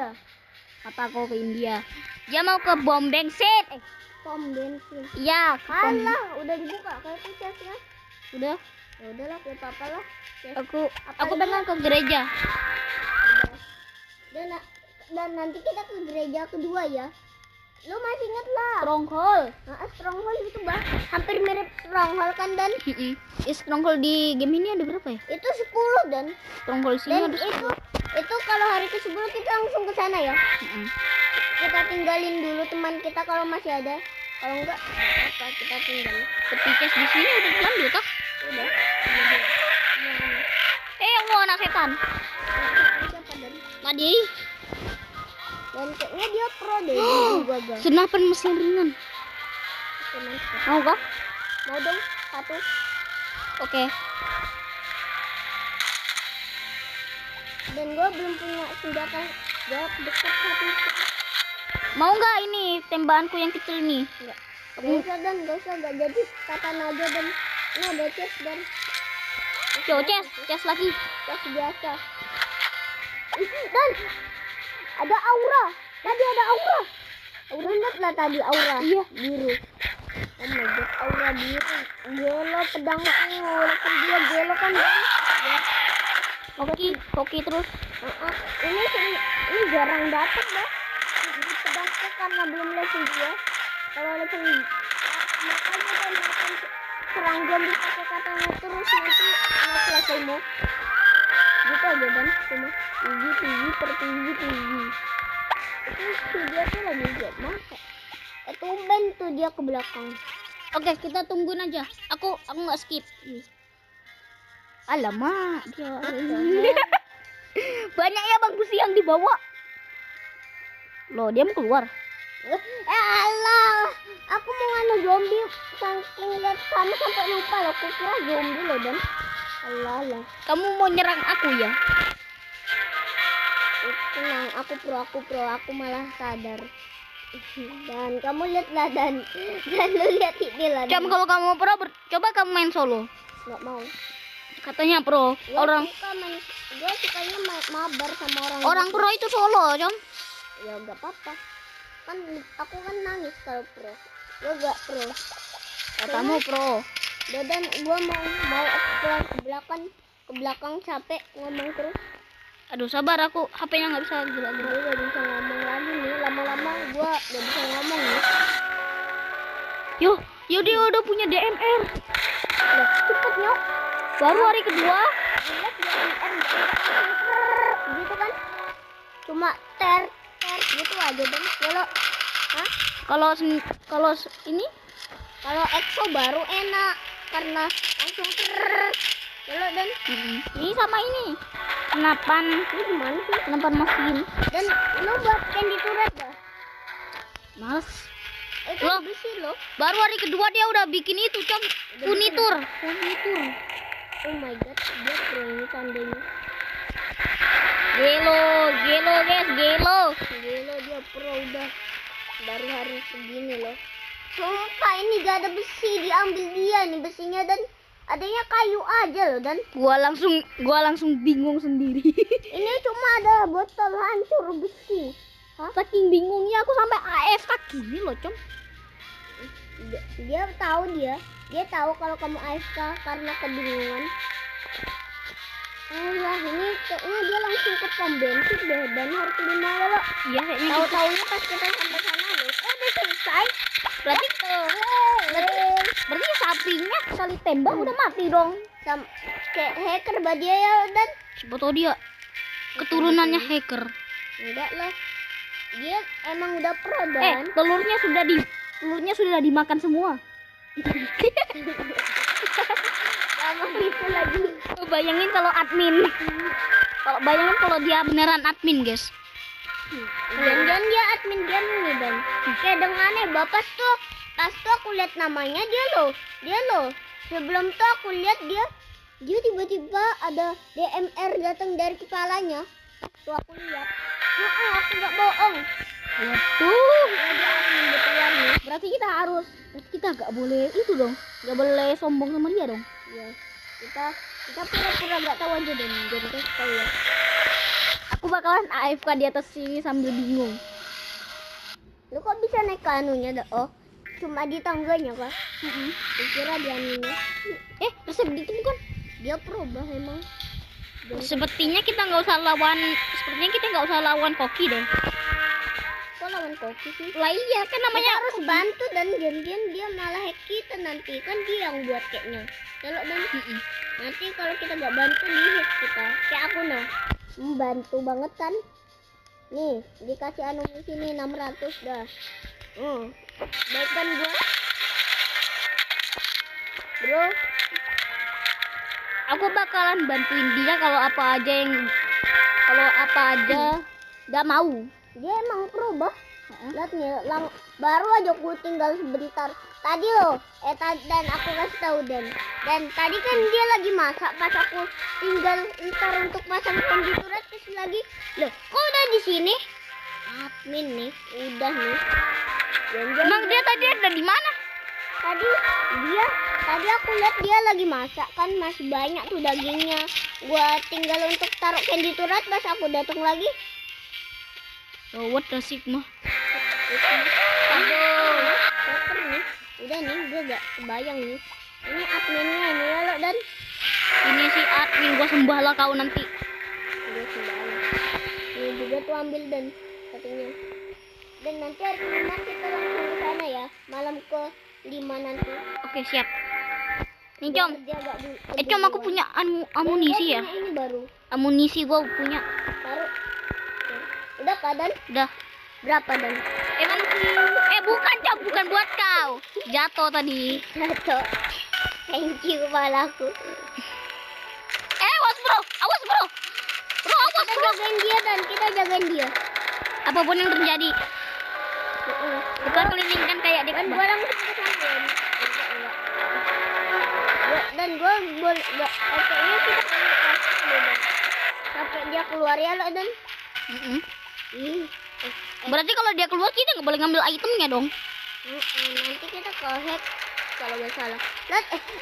India. Apa kau ke India? Dia mau ke bom bensin. Pom bensin. Iya, ke pom. Alah, udah dibuka kayak chestnya. Udah. Ya udahlah, kayak apa lah. Aku pengen ke gereja. Dan nanti kita ke gereja kedua ya. Lu masih inget lah. Stronghold. Stronghold itu hampir mirip Stronghold kan, Dan? Stronghold di game ini ada berapa ya? Itu 10, Dan. Stronghold sini Dan ada itu kalau hari ke-10 kita langsung ke sana ya. Kita tinggalin dulu teman kita kalau masih ada. Kalau enggak apa kita tinggal. Petikes di sini udah pelan kah? Udah. Allah, anak setan. Siapa, Dan? Madi. Dan kayaknya dia pro deh juga, guys. Senapan mesin ringan. Mau kah? Mau dong, satu. Oke. Dan gue belum punya senjata jawab dekat satu. Mau nggak ini tembakanku yang kecil ini? Enggak. Gak usah, gak jadi katana aja, Dan. Ini ada chest, Dan. Yo, chest lagi. Chest biasa. Dan ada aura. Tadi ada aura. Aura lihat lah tadi aura. Iya, biru. Oh my god, aura biru. Gelo pedangku. Lepas dia gelo kan. Ya. Hoki terus. Ini jarang dapet dah. Di pedangku karena belum level 2. Kalau level makanya kan makan serang zombie pakai katanya terus nanti naik levelmu. Gitu aja, Dan. Cuma tinggi tertinggi. Itu dia tuh lagi buat masa. Tumben tuh dia ke belakang. Oke, kita tungguin aja. Aku nggak skip. Alamak, dia. Banyak ya bang busi yang dibawa. Loh, dia mau keluar. Alah, aku mau nganu zombie saking lihat kamu sampai lupa loh. Aku kira zombie loh, Dan. Alah. Kamu mau nyerang aku ya? Tenang, aku pro, aku malah sadar. Dan kamu lihatlah, Dan lu lihat ini lah. Kalau kamu pro, coba kamu main solo. Nggak mau. Katanya pro. Gue sukanya mabar sama orang pro itu solo, Jom. Ya nggak apa-apa. Kan aku kan nangis kalau pro. Gue nggak pro. Kamu pro. Dan gue mau explore ke belakang capek ngomong terus. Aduh, sabar, aku HP-nya nggak bisa gerak-gerak. Gue gak bisa ngomong lagi nih, lama-lama gue gak bisa ngomong nih. Yo dia udah punya DMR. Loh, cepet nyok. Baru hari kedua. Lihat DMR gitu kan. Cuma ter gitu aja, Dan. Kalau ini, kalau EXO baru enak karena langsung Dan. Ini sama ini. Senapan. Ini gimana sih? Senapan mesin. Dan lo buat candy turret dah. Males. Lo besi lo. Baru hari kedua dia udah bikin itu, Cam. Furnitur. Oh my god, dia pro ini tandanya. Gelo guys, gelo Dia pro udah baru hari segini loh. Sumpah ini gak ada besi, diambil dia nih besinya, Dan adanya kayu aja loh, Dan. Gua langsung bingung sendiri. Ini cuma ada botol hancur besi. Saking bingungnya aku sampai AFK gini loh, Com. Dia tahu kalau kamu AFK karena kebingungan. Alah, ini kayaknya dia langsung ke pom bensin deh, Dan harus 5 ya lo. Iya, kayaknya tahu-taunya pas kita sampai sana loh. Udah selesai. Berarti sapinya sekali tembak udah mati dong. Kayak hacker dia ya, Dan. Siapa tau dia keturunannya hacker. Enggak lah. Dia emang udah pro, Dan. Telurnya sudah dimakan semua. Sama itu lagi. Bayangin kalau dia beneran admin, guys. Jangan dia admin game nih, Dan. Kayak dengannya Bapak tuh pas tuh aku lihat namanya dia loh. Sebelum tuh aku lihat dia tiba-tiba ada DMR datang dari kepalanya. Tuh aku lihat. Aku nggak bohong. Waduh. Dia admin betulan nih. Berarti kita nggak boleh itu dong. Nggak boleh sombong sama dia dong. Iya. Kita pura-pura nggak tahu aja, Dan. Jadi tahu ya. Aku bakalan AFK di atas sini sambil bingung. Lu kok bisa naik ke anunya dah? Oh, cuma di tangganya kah? Kira di anunya. Resep gitu bukan? Dia berubah emang. Sepertinya kita nggak usah lawan. Sepertinya kita nggak usah lawan Koki deh. Kok lawan Koki sih? Lah iya kan Kita namanya harus bantu dan gantian dia malah hack kita nanti. Kan dia yang buat kayaknya. Kalau dan nanti kalau kita nggak bantu di hack kita. Kayak aku nah. Bantu banget kan? Nih, dikasih anu di sini 600 dah. Baik kan gua? Bro, aku bakalan bantuin dia kalau apa aja nggak mau. dia emang berubah. Lihat nih, baru aja aku tinggal sebentar. Tadi loh, dan aku kasih tahu dan tadi kan dia lagi masak pas aku tinggal ntar untuk pasang candy turret terus lagi. Loh, kok udah di sini? Admin nih, udah nih. Emang dia tadi ada di mana? Tadi aku lihat dia lagi masak kan, masih banyak tuh dagingnya. Gua tinggal untuk taruh candy turret pas aku datang lagi. Oh, what the Sigma? Aduh, koper nih. Udah nih, gue gak kebayang nih. Ini adminnya ini ya lo dan Ini si admin, gua sembahlah kau nanti. gue sembarang. Ini juga tuh ambil dan katanya. Dan nanti hari 5 kita langsung ke sana ya. Malam ke 5 nanti. Oke, siap. Nih, Com. Dia agak Com, aku punya amunisi ya. Ini baru. Amunisi gua punya. Taruh. Udah keadaan Udah. berapa dan? Emang bukan, Com, bukan buat kau. Jatuh tadi. Jatuh. Thank you malaku. Awas, bro. Awas, bro. Bro, awas, Kita bro. jagain dia dan kita jagain dia. Apapun yang terjadi, kita kelilingkan kayak di Dan gue langsung ke sana. Dan gue kayaknya kita sampai dia keluar ya lo dan. Berarti kalau dia keluar kita nggak boleh ngambil itemnya dong. Nanti kita ke hack kalau nggak salah.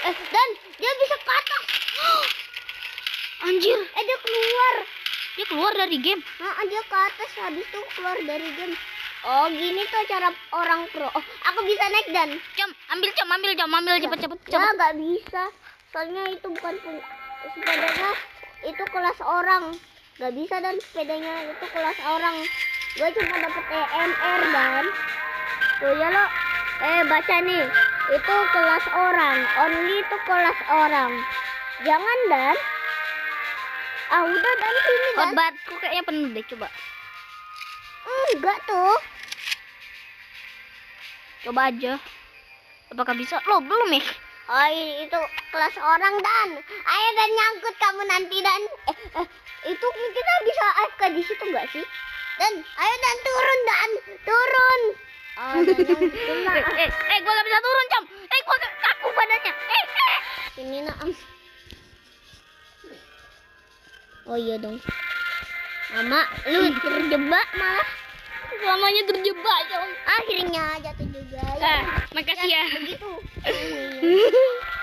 Dan dia bisa ke atas. Anjir, Dia keluar. dia keluar dari game. Dia ke atas habis itu keluar dari game. Oh gini tuh cara orang pro. Oh aku bisa naik dan. Com, ambil cepet. Ya nggak bisa. Soalnya itu bukan sepedanya, itu kelas orang. Nggak bisa dan sepedanya itu kelas orang. Gue cuma dapet EMR dan. Tuh ya lo. Baca nih. Itu kelas orang. Only itu kelas orang. Jangan dan. Udah dan sini dan. Obatku kayaknya penuh deh, coba. Enggak tuh. Coba aja. Apakah bisa? Lo belum ya? Oh itu kelas orang dan. Ayo dan nyangkut kamu nanti dan. Itu kita bisa AFK di situ nggak sih? Dan ayo dan turun dan turun. Gua gak bisa turun, Com. Gua kaku badannya. Ini nak. Oh iya dong. Mama, lu terjebak malah. Selamanya terjebak, Com. Akhirnya jatuh juga. Makasih ya. Begitu.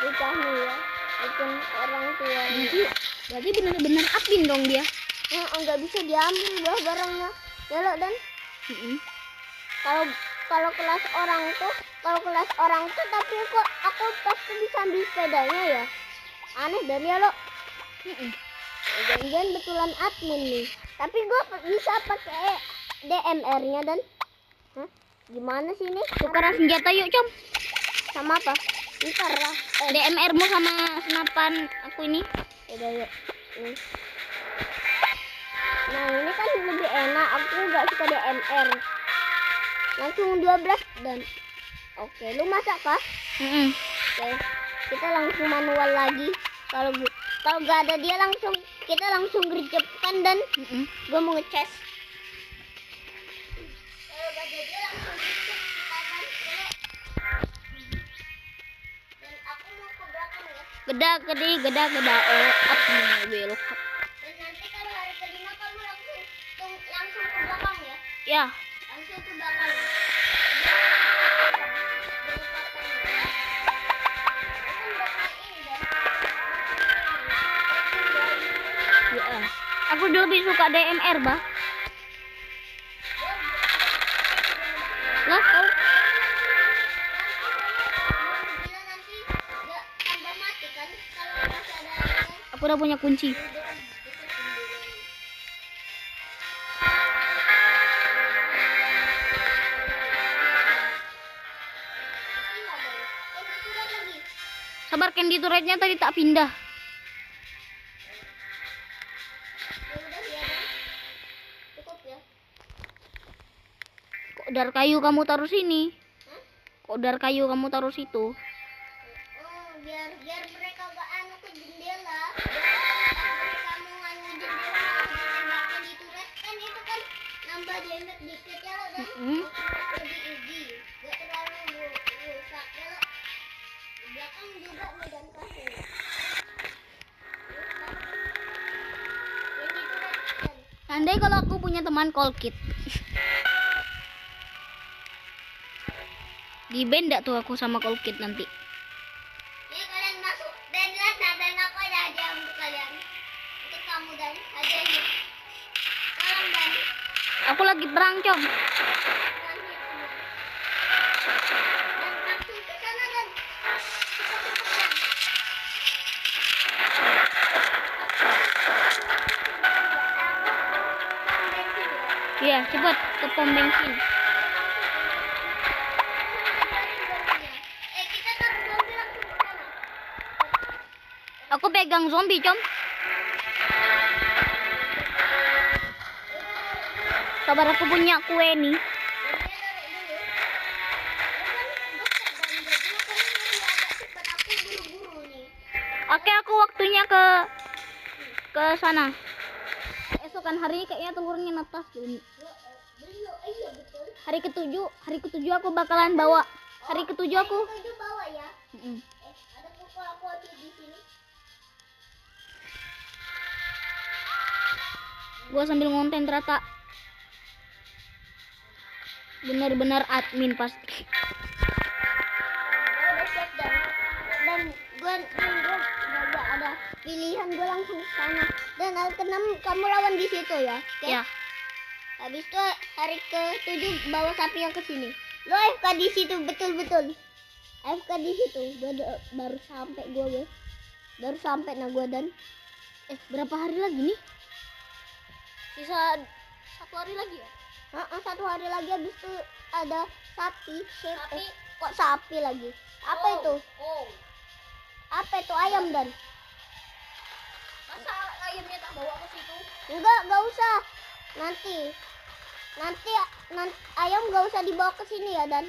Lupamu ya. Bukan orang tua. Berarti benar-benar admin dong dia. Nggak bisa diambil barangnya. Ya lo dan. Kalau kelas orang tuh tapi kok aku pasti bisa ambil sepedanya ya. Aneh dan ya lo. Jangan betulan admin nih. Tapi gue bisa pakai DMR-nya dan. Gimana sih ini? Tukaran senjata yuk, Com. Sama apa? Ntar lah. DMR-mu sama senapan aku ini. Udah yuk. Nah ini kan lebih enak. Aku nggak suka DMR. Langsung 12 dan. Oke, lu masak kah? Oke, kita langsung manual lagi. Kalau nggak ada dia kita langsung gercepkan dan gue mau ngecas. Kalau nggak ada dia langsung gercep kita dan aku mau ke belakang ya. Geda. Oh, admin belok. Dan nanti kalau hari kelima kamu langsung ke belakang ya. Ya. Langsung ke belakang. Aku aku lebih suka DMR, bah. Lah, kau Bila nanti nggak tambah mati kan kalau masih ada yang aku udah punya kunci. Sabar, candy turretnya tadi tak pindah. Cukup ya. Kok dar kayu kamu taruh sini? Hah? Kok dar kayu kamu taruh situ? Oh, biar mereka gak anu ke jendela. Biar mereka mau anu jendela ditembakkan di turret kan itu kan nambah damage dikit ya lo dan lebih easy. Gak terlalu rusak ya lo. Di belakang juga medan kasih. Yang di turret kan. Andai kalau aku punya teman call kit. Di band nggak tuh aku sama call kit nanti. Ini kalian masuk dan lihat dan apa ya hadiah untuk kalian. Untuk kamu dan hadiahnya. Salam dan Aku lagi perang, Com. dan langsung ke sana dan cepat-cepat dan. Iya, cepat ke pom bensin. Kita taruh mobil langsung ke sana. Aku pegang zombie, Com. Sabar, aku punya kue nih. Oke, aku waktunya ke sana. Esokan hari kayaknya telurnya netas. Hari ketujuh aku bakalan bawa. Hari ketujuh aku. Bawa ya. Mm-mm. Ada kuku di sini. Gua sambil ngonten ternyata. Benar-benar admin pasti. Udah siap dan gue nggak ada pilihan, gue langsung ke sana dan hari ke-6 kamu lawan di situ ya. Oke? Ya. Habis itu hari ke-7 bawa sapi yang ke sini. Lo AFK di situ betul-betul. AFK di situ. Baru sampai gue. Baru sampai nah gue dan Berapa hari lagi nih? Sisa 1 hari lagi ya? 1 hari lagi habis itu ada sapi. Kok sapi lagi? Apa itu? Apa itu ayam dan? Masa ayamnya tak bawa ke situ? Enggak usah. Nanti ayam nggak usah dibawa ke sini ya dan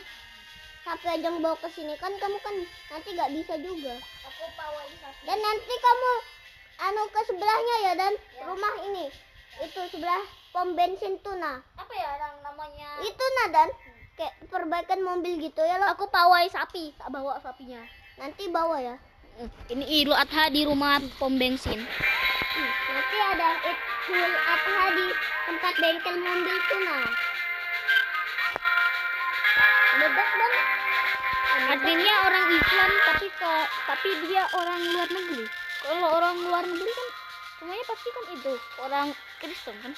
sapi aja yang bawa ke sini kan kamu kan nanti nggak bisa juga. Aku bawain sapi. Dan nanti kamu anu ke sebelahnya ya dan rumah ini itu sebelah pom bensin tuh nah. Apa ya yang namanya? Itu nah dan kayak perbaikan mobil gitu ya lo. Aku pawai sapi, tak bawa sapinya. Nanti bawa ya. Ini Idul Adha di rumah pom bensin. Nanti ada Idul Adha di tempat bengkel mobil tuh nah. Ledak dong. Adminnya orang Islam tapi dia orang luar negeri. Kalau orang luar negeri kan semuanya pasti kan itu orang Kristen kan?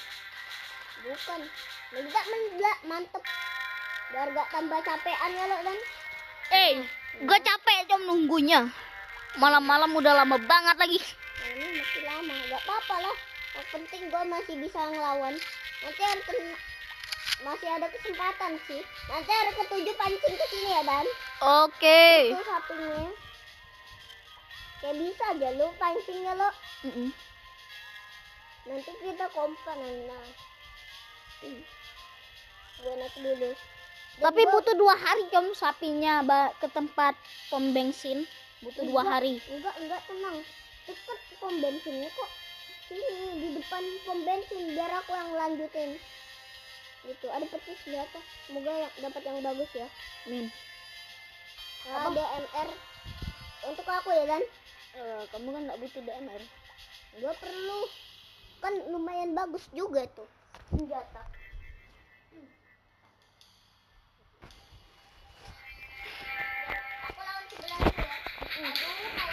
Bukan. Ledak mantep. Biar gak tambah capean ya lo dan. Gue capek Com nunggunya. Malam-malam udah lama banget lagi. Nah, ini masih lama, gak apa-apa lah. Yang penting gue masih bisa ngelawan. Nanti masih ada kesempatan sih. Nanti hari ke-7 pancing ke sini ya dan. Oke. Itu sapinya. Kayak bisa aja lo pancingnya lo. Nanti kita kompanan nah. Gue naik dulu. Tapi butuh 2 hari Com sapinya ke tempat pom bensin. Butuh 2 hari. Enggak tenang. Cepet pom bensinnya kok. Sini di depan pom bensin biar aku yang lanjutin. Gitu, ada petis di atas. Semoga dapat yang bagus ya. Min. Nah, DMR untuk aku ya dan. Kamu kan nggak butuh DMR. Gua perlu. Kan lumayan bagus juga tuh senjata. Aku lawan sebelah ya. Aduh, mau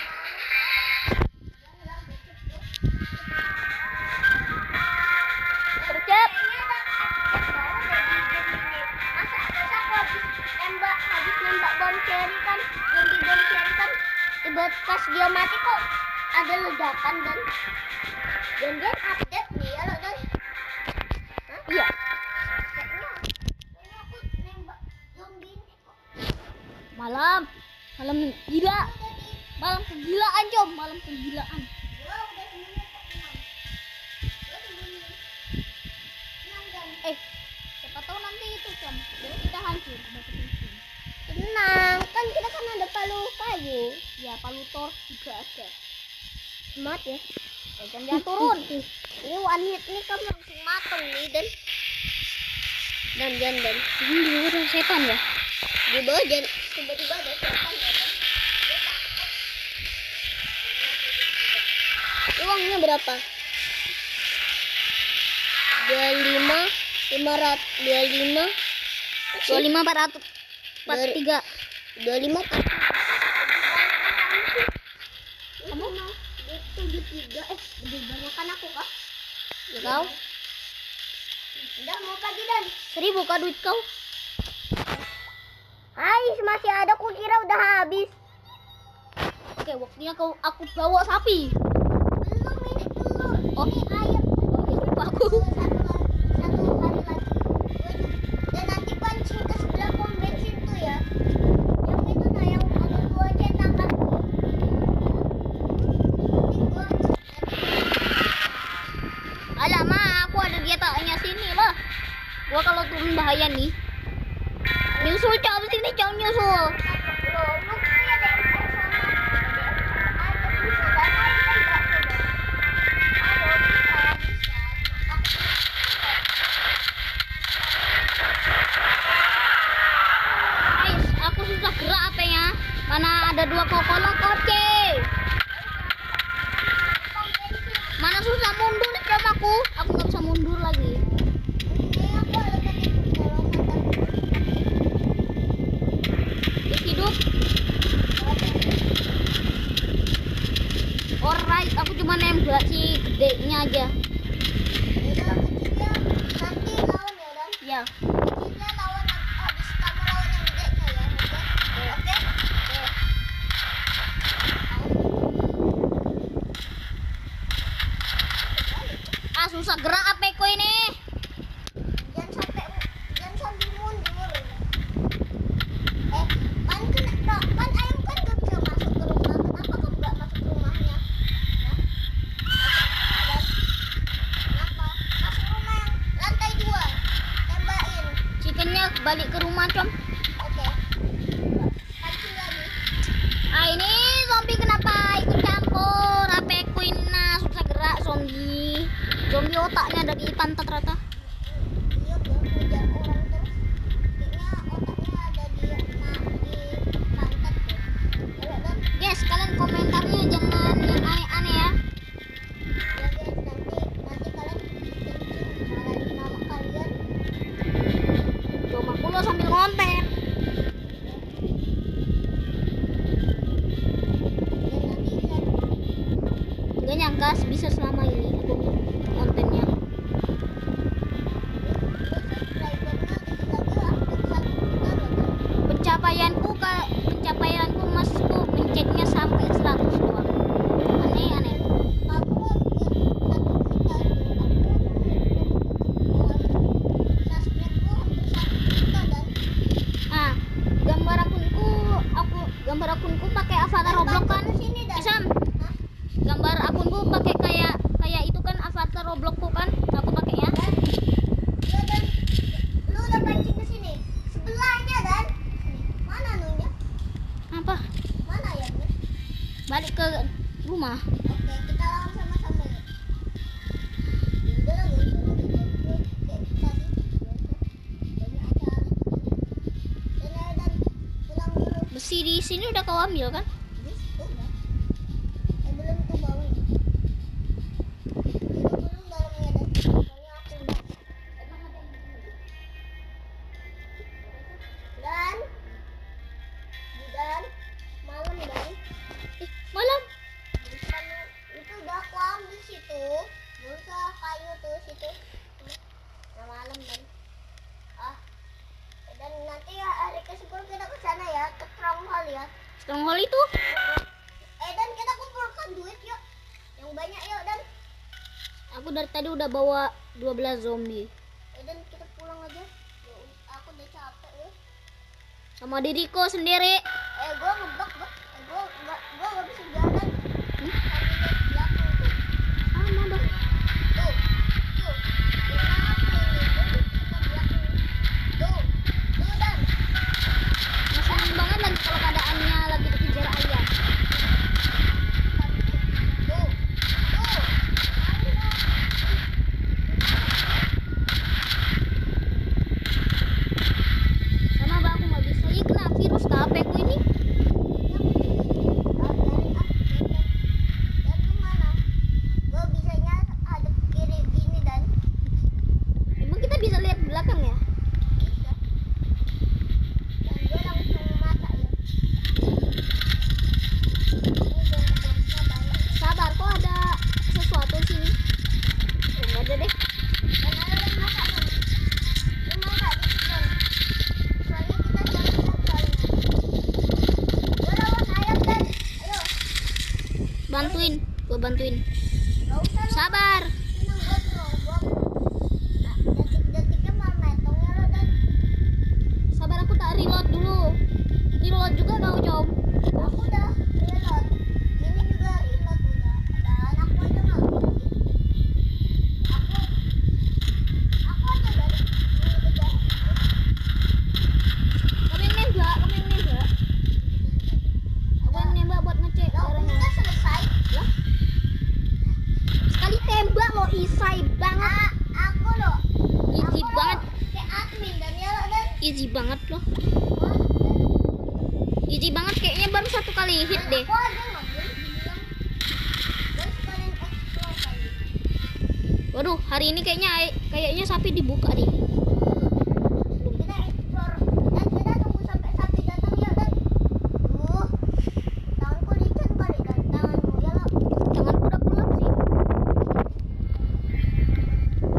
pas dia mati kok ada ledakan dan dia update nih ya loh dan. Iya. Kayaknya aku nembak zombie ini kok. Malam gila. Malam kegilaan, Com. Malam kegilaan. Gua udah sembunyi kok tenang. Gua sembunyi. Tenang dan. Siapa tahu nanti itu, Com. Jadi kita hancur. Tenang, kan kita kan ada palu kayu. Ya, palu tor juga ada. Mat ya. Jangan turun. Ini one hit nih kamu langsung mateng nih dan. Ini dia ada setan ya? Di bawah jangan tiba-tiba ada setan ya kan. Uangnya berapa? 25 400. 43. 25 kan? Kamu? 73 lebih banyak kan aku kah? Ya kau? Udah mau pagi dan 1000 kah duit kau? masih ada, aku kira udah habis. Oke, waktunya aku bawa sapi. Belum ini dulu. Oh. Ini ayam. Aku. Satu hari lagi. Dan nanti pancing ke sebelah pom bensin tuh ya. Yang itu nah yang ada 2 cetakan. Alamak, aku ada di atasnya sini lah. Gua kalau turun bahaya nih. Nyusul, Com, sini, Com, nyusul. Aku susah gerak apanya. Mana ada 2 kokolok, oke. Mana susah mundur, Com, aku nggak bisa mundur lagi. Hidup. Alright, aku cuma nembak si gedenya aja. Nanti lawan ya dan. Ya. Kita lawan habis kamu lawan yang gedenya ya. Oke? Susah gerak apa ko ini? Jangan sampai mundur. Pan ayam kan gak bisa masuk ke rumah. Kenapa kamu gak masuk ke rumahnya? Kenapa? Masuk rumah yang lantai 2. Tembakin. Chickennya balik ke rumah, Com. Oke. Pancing lagi. Ini zombie kenapa ikut campur? Apa ko ini? Susah gerak zombie. Zombie otaknya ada di pantat rata. Iya, dia ngejar orang terus. Kayaknya otaknya ada di pantat tuh. Ayo dan. Guys, kalian komentarnya jangan yang aneh-aneh ya. Ya guys, nanti kalian kencing marahin mama kalian. Cuma kulo sambil ngonten. Dan nanti lihat Gak nyangka bisa selama ini aku kontennya. Pencapaianku masku mencetnya sampai 100 doang. Aneh. Gambar akunku pakai avatar Roblox kan? Isam. Gambar akunku pakai kayak itu kan avatar Robloxku kan? Aku pakainya. Lu udah pancing ke sini sebelahnya dan mana nunya? Apa? Mana ya? Balik ke rumah. Oke, kita lawan sama-sama ya. Udah lah, gak usah kayak tadi banyak acara. Dan pulang dulu. Besi di sini udah kau ambil kan? Udah. Belum tuh bawah. Belum dalamnya dan soalnya aku udah. Emang ada yang begini? Dan malam dan Malam. itu udah aku ambil situ. Gak usah kayu tuh situ. Nah malam dan dan nanti ya hari ke-10 kita ke sana ya, ke Stronghold ya. Stronghold itu tadi udah bawa 12 zombie. Dan kita pulang aja. Aku udah capek ya. Sama diriku sendiri. Gua ngebak, Bak. Gua nggak bisa jalan. Hmm? Karena di belakang tuh. Sama dong. Tuh. Kenapa ini? Gua di belakang. Tuh. Dan. Ngeselin banget lagi kalau keadaannya lagi dikejar ayam. Tuh. Sama Bang, aku nggak bisa. Ih, kena virus ke HP ku ini. Dan lu mana? Gua bisanya hadap kiri gini dan Emang kita bisa lihat belakang ya? bisa. Dan gua langsung masak ya. Ini zombie-zombinya banyak. Sabar, kok ada sesuatu sini? Oh, nggak ada deh. Dan ada yang masak kan? Lu masak di sini. Soalnya kita siap-siap soalnya. Gua lawan ayam dan ayo. Bantuin, gua bantuin. Gak usah lu. Sabar. Senang gua terobong. Nah, detik-detiknya malah metongnya lo dan Sabar, aku tak reload dulu. Reload juga kau, Com. aku udah reload. Ini juga reload udah. Dan aku aja nggak lagi. Aku aja dari ini kejar. Kamu yang nembak, kamu yang nembak. Aku yang nembak buat ngecek Lo daerahnya. udah selesai. Lah? Sekali tembak lo isai banget. Aku lo. Easy Aku lo banget. kayak admin dan ya lo dan. Easy banget loh. Wah, Easy banget, kayaknya baru satu kali hit dan deh. aku aja ngambil dibilang. Dan sekalian explore kali. Waduh, hari ini kayaknya sapi dibuka nih. Kita explore dan kita tunggu sampai sapi datang ya dan. Tanganku licin kali dan tanganmu ya lo. Tanganku udah pulang sih.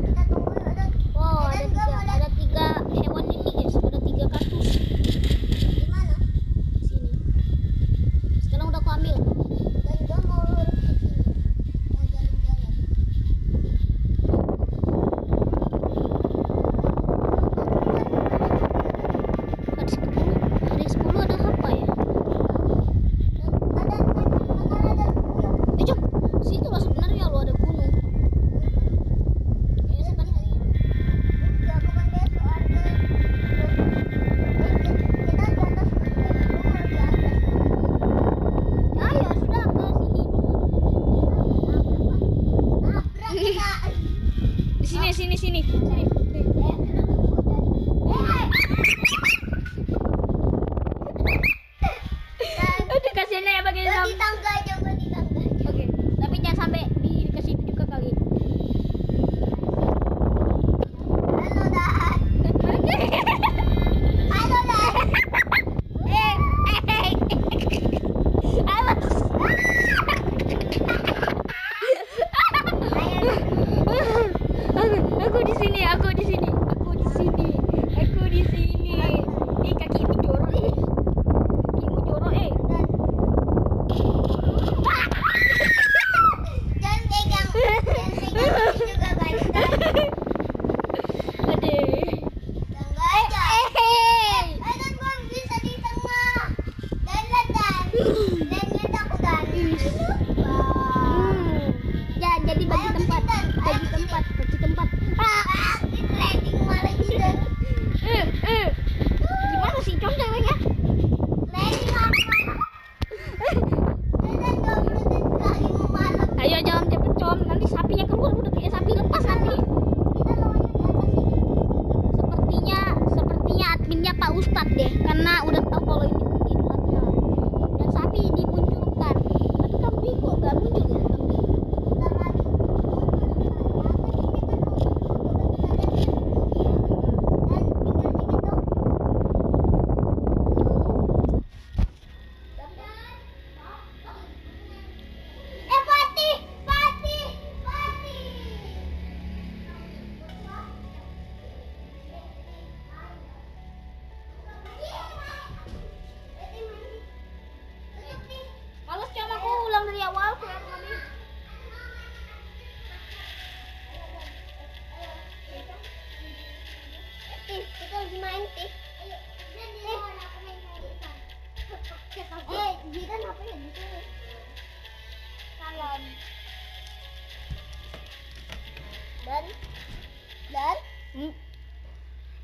Kita tunggu ya dan. Wow, Dan ada gua tiga, mau lihat ada tiga hewan ini guys. Ada 3 kaktus di mana. di sini. Sekarang udah aku ambil. Dan gua mau lurus ke sini. Mau jalan-jalan.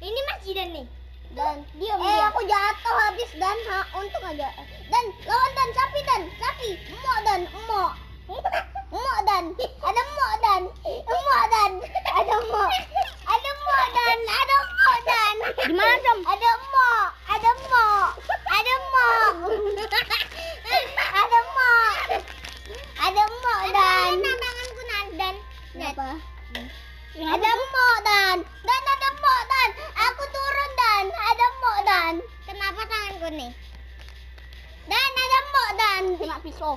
Ini masih Dan nih. Dan diam aku jatuh habis Dan. Untung aja. Dan lawan Dan sapi Dan. Sapi. Emok Dan. Emok. Emok Dan. Ada emok Dan. Emok Dan. Ada emok. Ada emok Dan. Ada emok Dan. Gimana, Cam? Ada emok. Ada emok. Ada emok. Ada emok. Ada emok Dan. Tanganku Dan. Kenapa? Ada emok Dan. Dan ada emok Dan. Aku turun Dan. Ada emok Dan. Kenapa tanganku nih? Dan ada emok Dan. Kena pisau.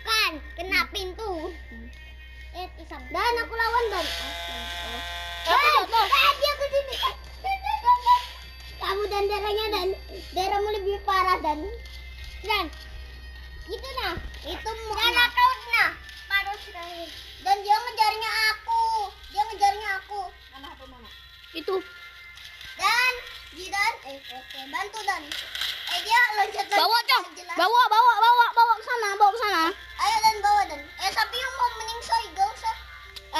Kan kena pintu. Dan aku lawan Dan. Dia ke sini. Kamu dan darahnya Dan. Darahmu lebih parah Dan. Dan itu nah. Itu dan aku nah. Parah sekali. Dan dia ngejarnya aku. Dia ngejarnya aku. Mana? Itu. Dan Jidan, oke, bantu Dan. Dia loncat. Bawa, Cam. Bawa ke sana. Ayo Dan bawa Dan. Sapi yang mau meningsoi, gak usah.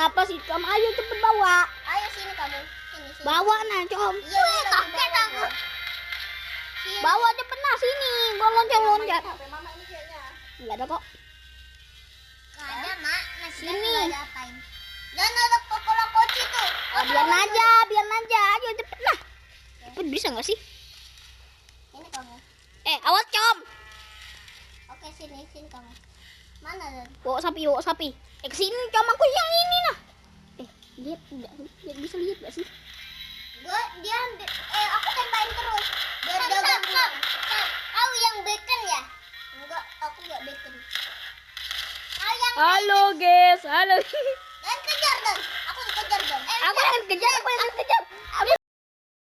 Apa sih, Cam? Ayo cepet bawa. Ayo sini kamu. Sini. Bawa nah, Cam. Iya, kakek aku. Bawa cepet nah sini. Gua loncat. HP mama ini kayaknya. Enggak ada kok. Gak ada, Mak. Masih Sini. nggak ada apain. Dan ada Coca-Cola Koci tuh. Biar aja. Ayo cepet lah. Cepet bisa nggak sih? Ini kamu. Awas, Cam. Oke, sini kamu. Mana Dan? Bawa sapi. Kesini, Cam, aku yang ini nah. Lihat bisa lihat nggak sih? Dia ambil, aku tempain terus. Biar jaga dia. Kau yang bacon ya? Enggak, aku enggak bacon. Kau yang Halo, guys. Halo. Dan kejar Dan. Aku dikejar Dan. Aku yang kejar.